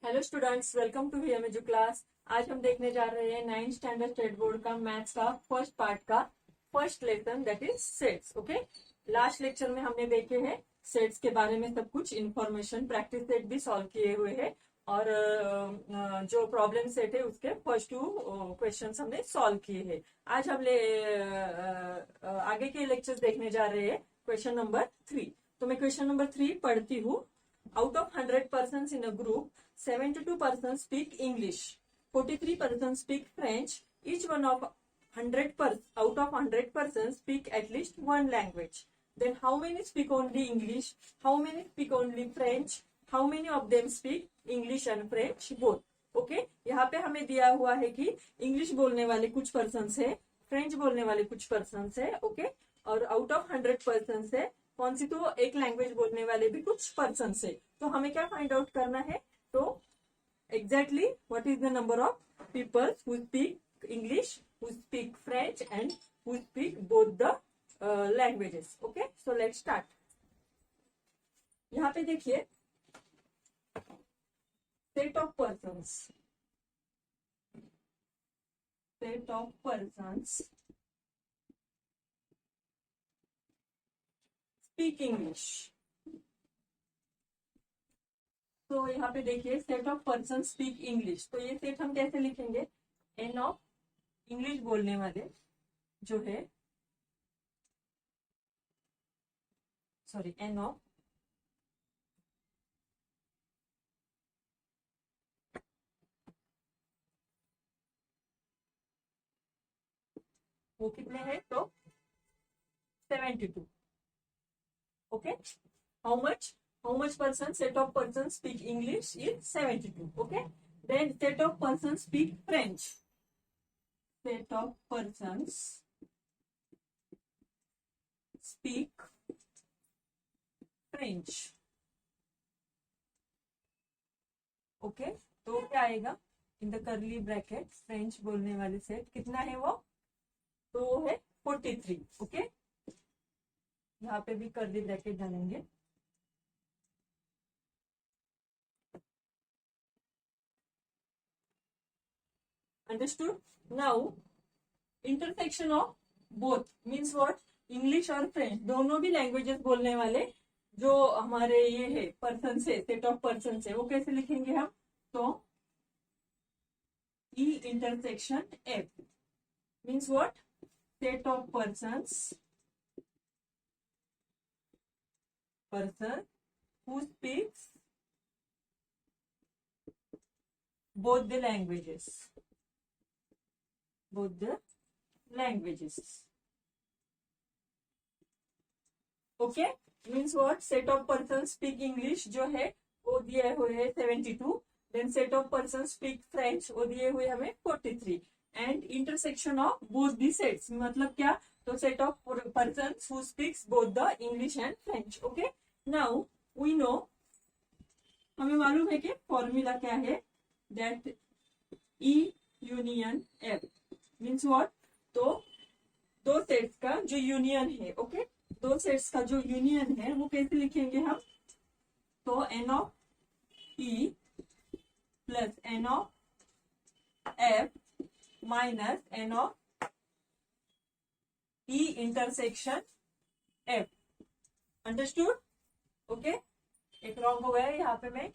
Hello students, welcome to वीएमएजू class. आज हम देखने जा रहे हैं 9th स्टैंडर्ड स्टेट बोर्ड का मैथ्स का फर्स्ट पार्ट का first lesson, that is sets. Okay, last lecture में हमने देखे हैं सेट्स के बारे में सब कुछ इंफॉर्मेशन, प्रैक्टिस सेट भी सॉल्व किए हुए हैं और जो प्रॉब्लम सेट है उसके फर्स्ट 2 क्वेश्चंस हमने सॉल्व किए हैं। आज हम आगे के लेक्चर्स देखने जा रहे हैं क्वेश्चन नंबर 3। तो मैं क्वेश्चन नंबर 3 पढ़ती हूँ। Out of 100 persons in a group, 72 persons speak English, 43 persons speak French. Each one of out of 100 persons speak at least one language. Then how many speak only English? How many speak only French? How many of them speak English and French both? Okay, यहाँ पे हमें दिया हुआ है कि English बोलने वाले कुछ पर्सन्स है, फ्रेंच बोलने वाले कुछ पर्सन्स है। ओके, और आउट ऑफ 100 पर्सन्स है कौन सी, तो एक लैंग्वेज बोलने वाले भी कुछ पर्सन से। तो हमें क्या फाइंड आउट करना है, तो exactly what is the number of people who speak English, who speak French and who speak both the languages. Okay, so let's start. यहाँ पे देखिए set of persons speak English. तो यहाँ पे देखिए set of person speak English, तो ये set हम कैसे लिखेंगे, एन ऑफ इंग्लिश बोलने वाले जो है, सॉरी एन ऑफ वो कितने हैं, तो 72। Okay, how much person, set of persons speak English is 72. Okay, then set of persons speak French. Set of persons speak French. Okay, तो क्या आएगा इन द करली ब्रैकेट, फ्रेंच बोलने वाले सेट कितना है वो, तो वो है 43। ओके, यहाँ पे भी करली ब्रैकेट डालेंगे। Understood? Now, intersection of both means what? English और फ्रेंच दोनों भी लैंग्वेजेस बोलने वाले जो हमारे ये है पर्सन से, सेट ऑफ पर्सन है, वो कैसे लिखेंगे हम, तो E intersection F means what, set of person who speaks both the languages. Okay, means what, set of person speak English जो है वो दिए हुए है 72, then set of person speak French वो दिए हुए हमें 43, and intersection of both the sets मतलब क्या, तो set of person who speaks both the English and French. Okay, now we know, हमें मालूम है कि फॉर्मूला क्या है, that E union F means what, तो दो सेट्स का जो यूनियन है, ओके, दो सेट्स का जो यूनियन है वो कैसे लिखेंगे हम, तो N of E plus N of F minus N of E intersection F. Understood? Okay, एक रॉन्ग हो गया है यहाँ पे, मैं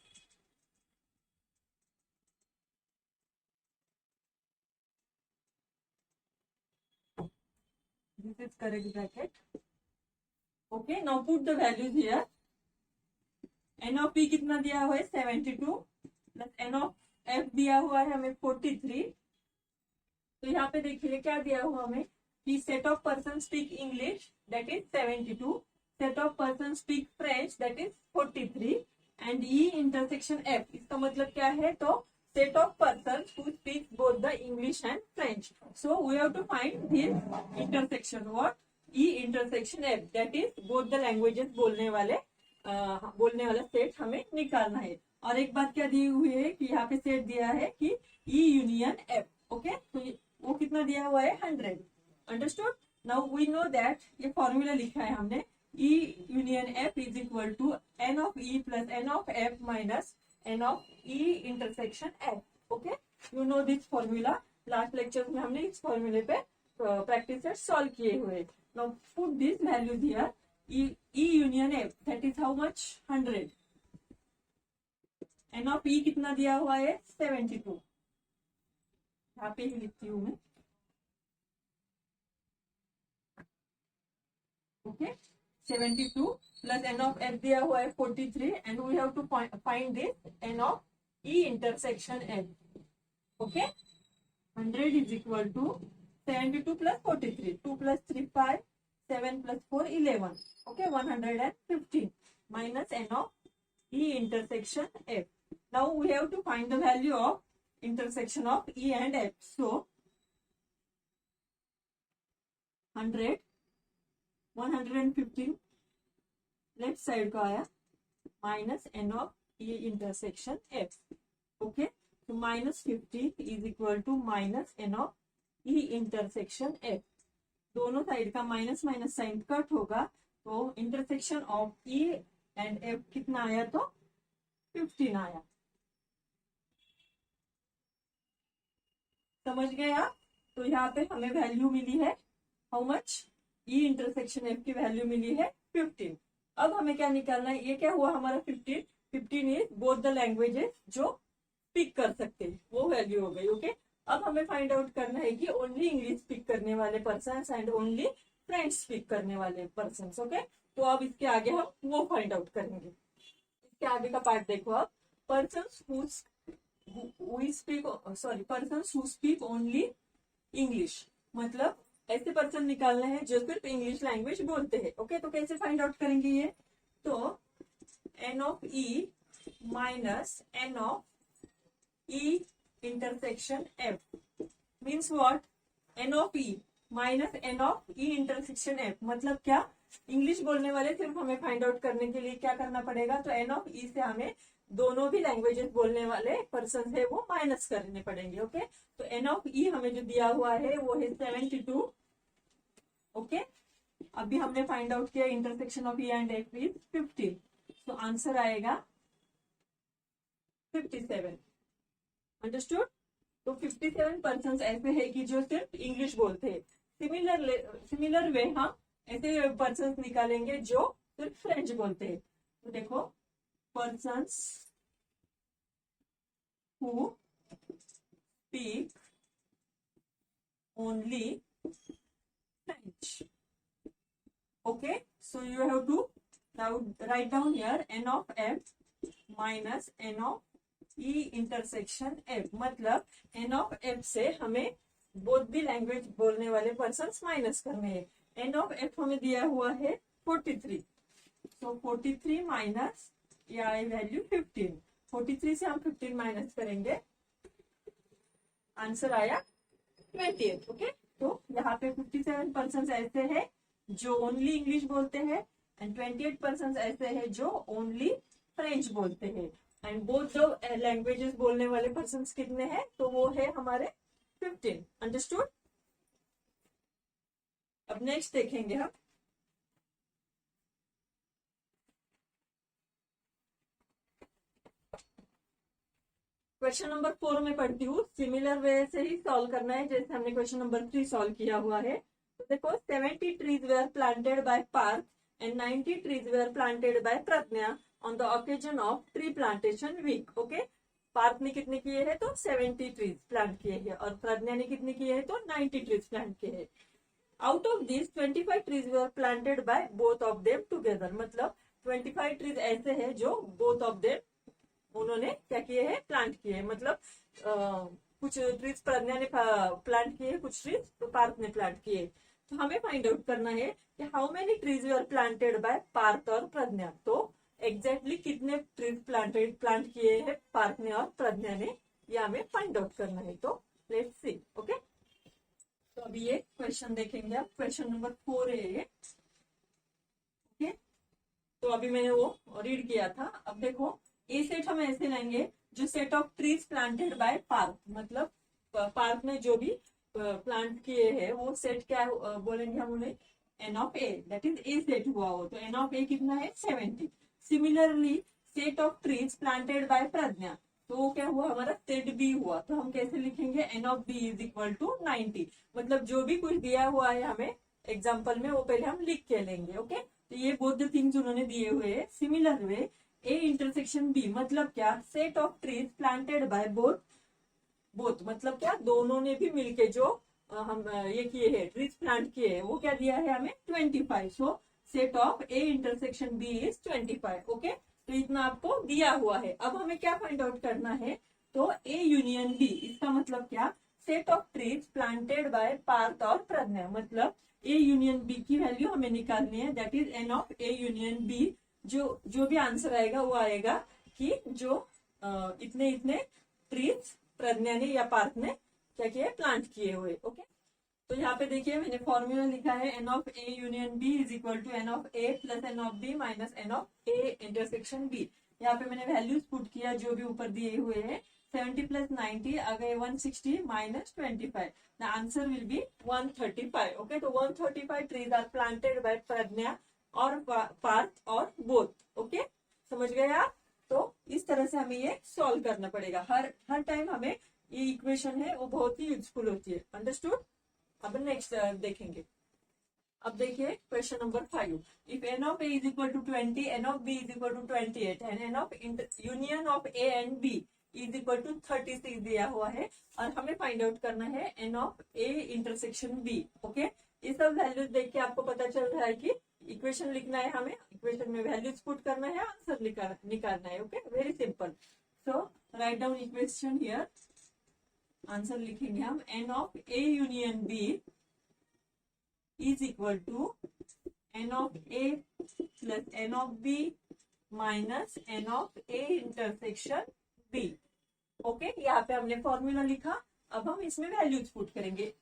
this is correct bracket. Okay, now put the values here. n of p कितना दिया हुआ है 72 प्लस n of f दिया हुआ है हमें 43। तो यहाँ पे देखिए क्या दिया हुआ हमें कि set of person speak English that is 72, set of person speak French that is 43 and E intersection f। इसका मतलब क्या है, तो set of persons who speak both the English and French. So we have to find this intersection. What? E intersection F. That is both the languages बोलने वाला set हमें निकालना है। और एक बात क्या दी हुई है कि यहाँ पे सेट दिया है कि E यूनियन F. ओके, तो वो कितना दिया हुआ है 100। Understood? Now we know that, ये फॉर्मूला लिखा है हमने, E union F is equal to N of E plus N of F minus N of E intersection F. Okay, you know this formula. Last lecture में हमने इस फॉर्मूले पे practice set solve किए हुए. Now put this value here. E union F, that is how much? 100. N of E कितना दिया हुआ है? 72. यहाँ पे ही लिखती हूँ मैं. Okay, 72 plus N of F दिया हुआ है 43 and we have to find this N of E intersection F. Okay, 100 is equal to 72 plus 43. 2 plus 3 5, 7 plus 4 11. Okay, 115 minus n of E intersection F. Now we have to find the value of intersection of E and F. So 100, 115 left side का आया minus n of E intersection F. Okay, तो -50 is equal to minus N of E intersection F. दोनों side का minus minus sign cut होगा तो intersection of E and F कितना आया? तो 15 आया. समझ गए आप? तो यहाँ पे हमें वैल्यू मिली है how much? E intersection F की वैल्यू मिली है 15. अब हमें क्या निकालना है? ये क्या हुआ हमारा 15? 15 इज बोथ द लैंग्वेजेस जो स्पीक कर सकते हैं, वो वैल्यू हो गई. ओके, अब हमें फाइंड आउट करना है कि ओनली इंग्लिश स्पीक करने वाले person and only French speak करने वाले पर्सन. ओके, तो अब इसके आगे हम वो फाइंड आउट करेंगे. इसके आगे का पार्ट देखो आप. Persons who speak only English, मतलब ऐसे पर्सन निकालने हैं जो सिर्फ इंग्लिश लैंग्वेज बोलते हैं. ओके, तो कैसे फाइंड आउट करेंगे ये? तो N of E minus N of E intersection F means what? N of E minus N of E intersection F मतलब क्या? इंग्लिश बोलने वाले सिर्फ हमें फाइंड आउट करने के लिए क्या करना पड़ेगा? तो N of E से हमें दोनों भी लैंग्वेजेस बोलने वाले पर्सन है वो माइनस करने पड़ेंगे. ओके, तो N of E हमें जो दिया हुआ है वो है 72. ओके, अभी हमने फाइंड आउट किया intersection of E and F is 15. तो आंसर आएगा 57. अंडरस्टूड? तो 57 पर्सन ऐसे है कि जो सिर्फ इंग्लिश बोलते हैं. सिमिलर वे हम ऐसे पर्सन निकालेंगे जो सिर्फ फ्रेंच बोलते हैं. तो देखो, person who speak only French. Okay, so you have to write down here N of F minus N of E intersection F. मतलब एन ऑफ एफ से हमें बोथ भी लैंग्वेज बोलने वाले पर्सन माइनस करने हैं. एन ऑफ एफ हमें दिया हुआ है 43. तो 43 माइनस ये आई वैल्यू 15. 43 से हम 15 माइनस करेंगे, आंसर आया 28. ओके, तो यहाँ पे 57 पर्सन ऐसे है जो ओनली इंग्लिश बोलते हैं एंड 28 पर्सन ऐसे है जो ओनली फ्रेंच बोलते हैं. एंड बोथ जो लैंग्वेजेस बोलने वाले पर्सन कितने हैं? तो वो है हमारे 15. अंडरस्टूड? अब नेक्स्ट देखेंगे हम. क्वेश्चन नंबर 4 में पढ़ती हूँ. सिमिलर वे से ही सॉल्व करना है जैसे हमने क्वेश्चन नंबर 3 सॉल्व किया हुआ है. तो देखो, 70 trees were planted by Parth and 90 trees were planted by Pragya on the occasion of tree plantation week. Okay, Parth ने कितने किए हैं? तो 70 ट्रीज प्लांट किए हैं और प्रज्ञा ने कितने किए हैं? तो 90 ट्रीज प्लांट किए हैं. Out of this 25 trees were planted by both of them together. मतलब 25 ट्रीज ऐसे हैं जो बोथ ऑफ देम उन्होंने क्या किए हैं? प्लांट किए हैं. मतलब कुछ ट्रीज प्रज्ञा ने प्लांट किए, कुछ ट्रीज तो पार्थ ने प्लांट किए. तो हमें फाइंड आउट करना है कि how many trees were planted by Parth और प्रज्ञा. तो एग्जैक्टली कितने ट्रीज प्लांट किए हैं पार्थ ने और प्रज्ञा ने, ये हमें फाइंड आउट करना है. तो लेट्स सी. ओके, तो अभी ये क्वेश्चन देखेंगे आप. क्वेश्चन नंबर 4 है ये. ओके, तो अभी मैंने वो रीड किया था. अब देखो, ए सेट हम ऐसे लेंगे जो set of trees planted by Parth, मतलब पार्थ ने जो भी प्लांट किए हैं वो सेट क्या बोलेंगे हम उन्हें? N of A, that is A set हुआ हो. तो एन ऑफ ए कितना है? 70. Similarly set of trees planted by Pragya, तो वो क्या हुआ हमारा सेट बी हुआ, तो हम कैसे लिखेंगे N of B is equal to 90। मतलब जो भी कुछ दिया हुआ है हमें एग्जाम्पल में वो पहले हम लिख के लेंगे। ओके, तो ये बोथ द थिंग्स उन्होंने दिए हुए है। Similar way A intersection B मतलब क्या, set of trees planted by both, both मतलब क्या, दोनों ने भी मिलके जो हम ये किए हैं ट्रीज प्लांट किए हैं, वो क्या दिया है हमें 25। So set of A intersection B is 25। Okay, तो इतना आपको दिया हुआ है। अब हमें क्या फाइंड आउट करना है, तो ए यूनियन बी, इसका मतलब क्या, set of trees planted by Parth और प्रज्ञा, मतलब ए यूनियन बी की वैल्यू हमें निकालनी है, that is N of A union B. जो भी आंसर आएगा वो आएगा कि जो इतने इतने ट्रीज प्रज्ञा ने या पार्थ ने क्या किया, प्लांट किए हुए। ओके, तो यहाँ पे देखिए मैंने फॉर्मूला लिखा है N of A union B is equal to N of A plus N of B minus N of A intersection B. यहाँ पे मैंने वैल्यूज पुट किया जो भी ऊपर दिए हुए हैं, 70 प्लस 90 आ गए 160 minus 25, the answer will be 135। Okay, तो 135 ट्रीज आर प्लांटेड बाय प्रज्ञा और पार्थ और बोथ। ओके, समझ गए आप? तो इस तरह से हमें ये सॉल्व करना पड़ेगा। हर टाइम हमें ये इक्वेशन है वो बहुत ही यूजफुल होती है। अंडरस्टूड? अब नेक्स्ट देखेंगे। अब देखिए question number 5, if N of A is equal to 20, N of B is equal to 28 and N of union of A and B is equal to 36 दिया हुआ है, और हमें फाइंड आउट करना है N of A intersection B. Okay, ये सब values देख के आपको पता चल रहा है कि इक्वेशन लिखना है, हमें इक्वेशन में वैल्यूज पुट करना है, आंसर निकालना है। Okay, very simple. So write down equation here, answer लिखेंगे हम N of A union B is equal to N of A plus N of B minus N of A intersection B. Okay, यहाँ पे हमने formula लिखा, अब हम इसमें values put करेंगे।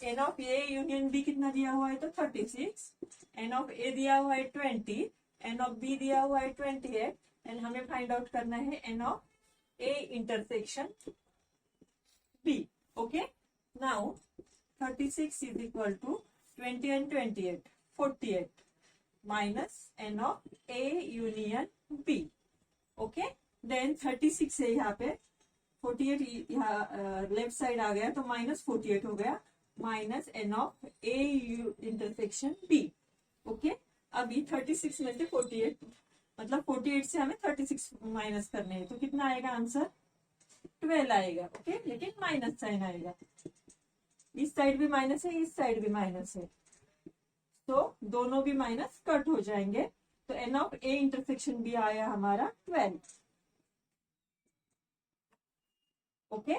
N of A union B कितना दिया हुआ है, तो 36, एन ऑफ ए दिया हुआ है 20, एन ऑफ बी दिया हुआ है 28, एंड हमें फाइंड आउट करना है N of A intersection B. Okay, now 36 is equal to 20 and 28, 48 minus n of A union B. Okay, then 36 है यहाँ पे, 48 यहाँ लेफ्ट साइड आ गया तो माइनस 48 हो गया, minus n of A intersection B. Okay, अभी 36 में से 48 मतलब 48 से हमें 36 माइनस करने हैं, तो कितना आएगा आंसर, 12 आएगा। ओके, लेकिन माइनस साइन आएगा, इस साइड भी माइनस है, इस साइड भी माइनस है, तो दोनों भी माइनस कट हो जाएंगे, तो एन ऑफ ए इंटरसेक्शन भी आया हमारा 12। Okay,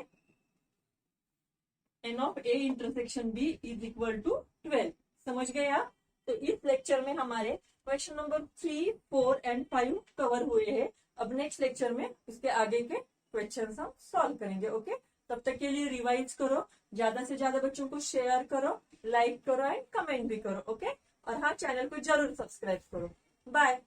N of A intersection B is equal to 12। समझ गए आप? तो इस लेक्चर में हमारे क्वेश्चन नंबर 3, 4 एंड 5 कवर हुए हैं। अब नेक्स्ट लेक्चर में उसके आगे के क्वेश्चन हम सॉल्व करेंगे। ओके, तब तक के लिए रिवाइज करो, ज्यादा से ज्यादा बच्चों को शेयर करो, लाइक करो एंड कमेंट भी करो। ओके, और हाँ, चैनल को जरूर सब्सक्राइब करो। बाय।